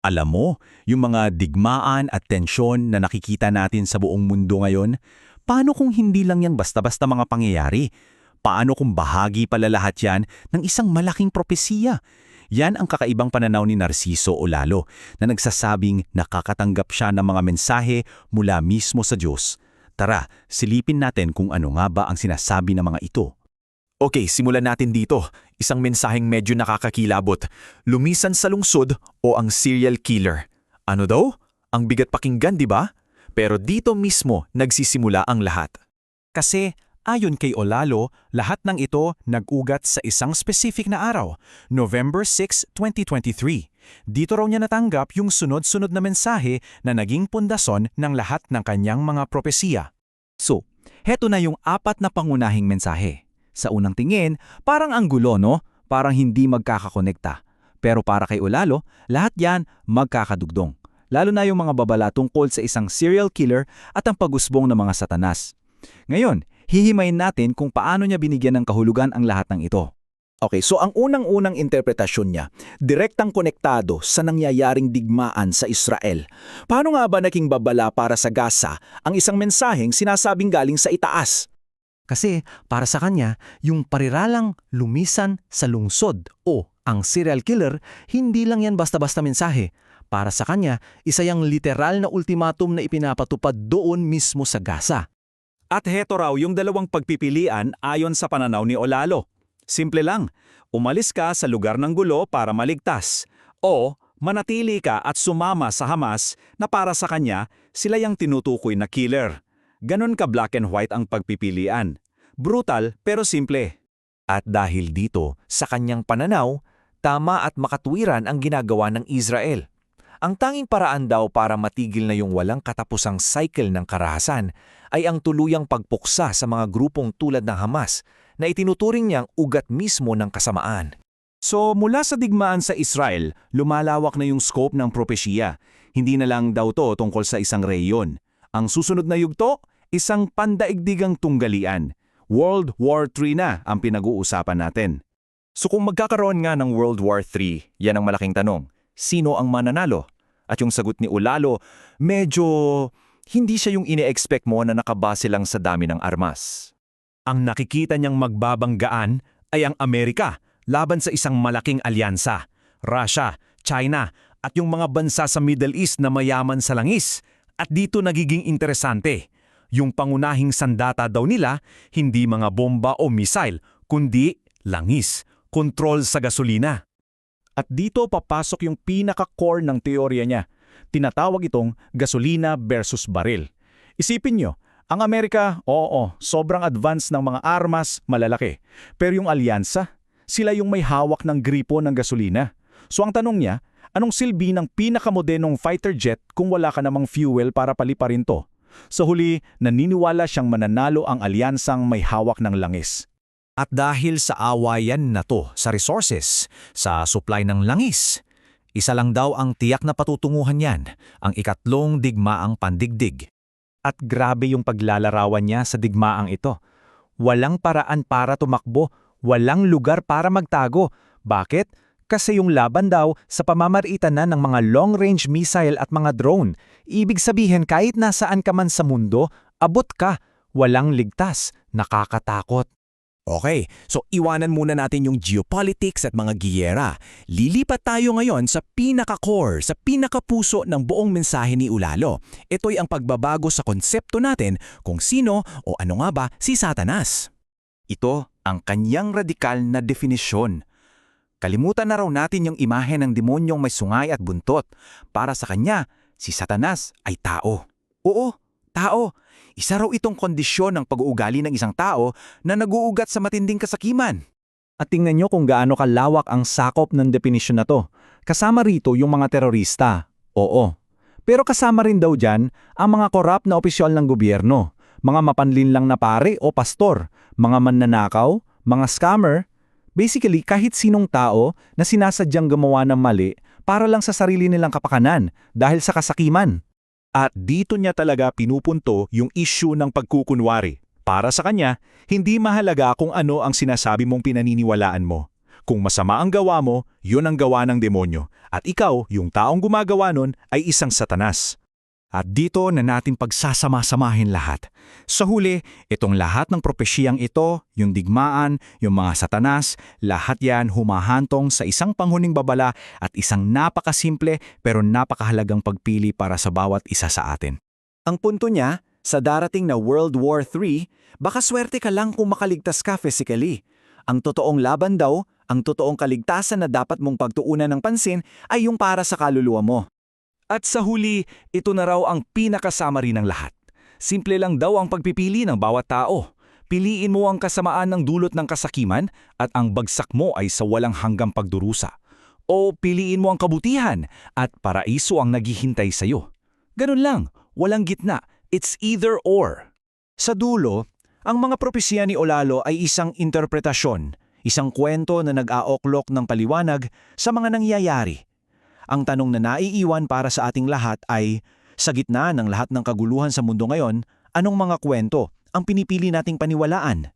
Alam mo, yung mga digmaan at tensyon na nakikita natin sa buong mundo ngayon, paano kung hindi lang yan basta-basta mga pangyayari? Paano kung bahagi pala lahat yan ng isang malaking propesiya? Yan ang kakaibang pananaw ni Narciso o Lalo na nagsasabing nakakatanggap siya ng mga mensahe mula mismo sa Diyos. Tara, silipin natin kung ano nga ba ang sinasabi ng mga ito. Okay, simulan natin dito. Isang mensaheng medyo nakakakilabot. Lumisan sa lungsod o ang serial killer. Ano daw? Ang bigat pakinggan, di ba? Pero dito mismo nagsisimula ang lahat. Kasi ayon kay Olalo, lahat ng ito nag-ugat sa isang specific na araw, November 6, 2023. Dito raw niya natanggap yung sunod-sunod na mensahe na naging pundason ng lahat ng kanyang mga propesiya. So, heto na yung apat na pangunahing mensahe. Sa unang tingin, parang ang gulo, no? Parang hindi magkakakonekta. Pero para kay Olalo, lahat yan magkakadugdong. Lalo na yung mga babala tungkol sa isang serial killer at ang pag-usbong ng mga satanas. Ngayon, hihimayin natin kung paano niya binigyan ng kahulugan ang lahat ng ito. Okay, so ang unang-unang interpretasyon niya, direktang konektado sa nangyayaring digmaan sa Israel. Paano nga ba naging babala para sa Gaza ang isang mensaheng sinasabing galing sa itaas? Kasi para sa kanya, yung pariralang lumisan sa lungsod o ang serial killer, hindi lang yan basta-basta mensahe. Para sa kanya, isa yung literal na ultimatum na ipinapatupad doon mismo sa Gaza. At heto raw yung dalawang pagpipilian ayon sa pananaw ni Olalo. Simple lang, umalis ka sa lugar ng gulo para maligtas. O manatili ka at sumama sa Hamas na para sa kanya, sila yung tinutukoy na killer. Ganon ka black and white ang pagpipilian. Brutal pero simple. At dahil dito, sa kanyang pananaw, tama at makatwiran ang ginagawa ng Israel. Ang tanging paraan daw para matigil na yung walang katapusang cycle ng karahasan ay ang tuluyang pagpuksa sa mga grupong tulad ng Hamas na itinuturing niyang ugat mismo ng kasamaan. So mula sa digmaan sa Israel, lumalawak na yung scope ng propesya. Hindi na lang daw to tungkol sa isang rehiyon. Ang susunod na yugto, isang pandaigdigang tunggalian. World War III na ang pinag-uusapan natin. So kung magkakaroon nga ng World War III, yan ang malaking tanong. Sino ang mananalo? At yung sagot ni Olalo, medyo hindi siya yung ine-expect mo na nakabase lang sa dami ng armas. Ang nakikita niyang magbabanggaan ay ang Amerika laban sa isang malaking alyansa, Russia, China at yung mga bansa sa Middle East na mayaman sa langis. At dito nagiging interesante. Yung pangunahing sandata daw nila, hindi mga bomba o missile, kundi langis, kontrol sa gasolina. At dito papasok yung pinaka-core ng teorya niya. Tinatawag itong gasolina versus baril. Isipin nyo, ang Amerika, oo, sobrang advance ng mga armas, malalaki. Pero yung alyansa, sila yung may hawak ng gripo ng gasolina. So ang tanong niya, anong silbi ng pinakamodenong fighter jet kung wala ka namang fuel para paliparin to? Sa huli, naniniwala siyang mananalo ang alyansang may hawak ng langis. At dahil sa awayan na to sa resources, sa supply ng langis, isa lang daw ang tiyak na patutunguhan yan, ang ikatlong digmaang pandigdig. At grabe yung paglalarawan niya sa digmaang ito. Walang paraan para tumakbo, walang lugar para magtago. Bakit? Kasi yung laban daw sa pamamaritan na ng mga long-range missile at mga drone. Ibig sabihin kahit nasaan ka man sa mundo, abot ka, walang ligtas, nakakatakot. Okay, so iwanan muna natin yung geopolitics at mga giyera. Lilipat tayo ngayon sa pinaka-core, sa pinaka-puso ng buong mensahe ni Olalo. Ito'y ang pagbabago sa konsepto natin kung sino o ano nga ba si Satanas. Ito ang kanyang radikal na definisyon. Kalimutan na raw natin yung imahe ng demonyong may sungay at buntot. Para sa kanya, si Satanas ay tao. Oo, tao. Isa raw itong kondisyon ng pag-uugali ng isang tao na naguugat sa matinding kasakiman. At tingnan nyo kung gaano kalawak ang sakop ng definisyon na to. Kasama rito yung mga terorista. Oo. Pero kasama rin daw dyan ang mga korap na opisyal ng gobyerno, mga mapanlinlang na pare o pastor, mga mannanakaw, mga scammer. Basically, kahit sinong tao na sinasadyang gumawa ng mali para lang sa sarili nilang kapakanan dahil sa kasakiman. At dito niya talaga pinupunto yung issue ng pagkukunwari. Para sa kanya, hindi mahalaga kung ano ang sinasabi mong pinaniniwalaan mo. Kung masama ang gawa mo, yun ang gawa ng demonyo. At ikaw, yung taong gumagawa nun, ay isang satanas. At dito na natin pagsasama-samahin lahat. Sa huli, itong lahat ng propesiyang ito, yung digmaan, yung mga satanas, lahat yan humahantong sa isang panghuling babala at isang napakasimple pero napakahalagang pagpili para sa bawat isa sa atin. Ang punto niya, sa darating na World War III, baka swerte ka lang kung makaligtas ka physically. Ang totoong laban daw, ang totoong kaligtasan na dapat mong pagtuunan ng pansin ay yung para sa kaluluwa mo. At sa huli, ito na raw ang pinakasummary ng lahat. Simple lang daw ang pagpipili ng bawat tao. Piliin mo ang kasamaan ng dulot ng kasakiman at ang bagsak mo ay sa walang hanggang pagdurusa. O piliin mo ang kabutihan at paraiso ang naghihintay sa'yo. Ganun lang, walang gitna. It's either or. Sa dulo, ang mga propesya ni Olalo ay isang interpretasyon, isang kwento na nag-aaoklok ng paliwanag sa mga nangyayari. Ang tanong na naiiwan para sa ating lahat ay, sa gitna ng lahat ng kaguluhan sa mundo ngayon, anong mga kwento ang pinipili nating paniwalaan?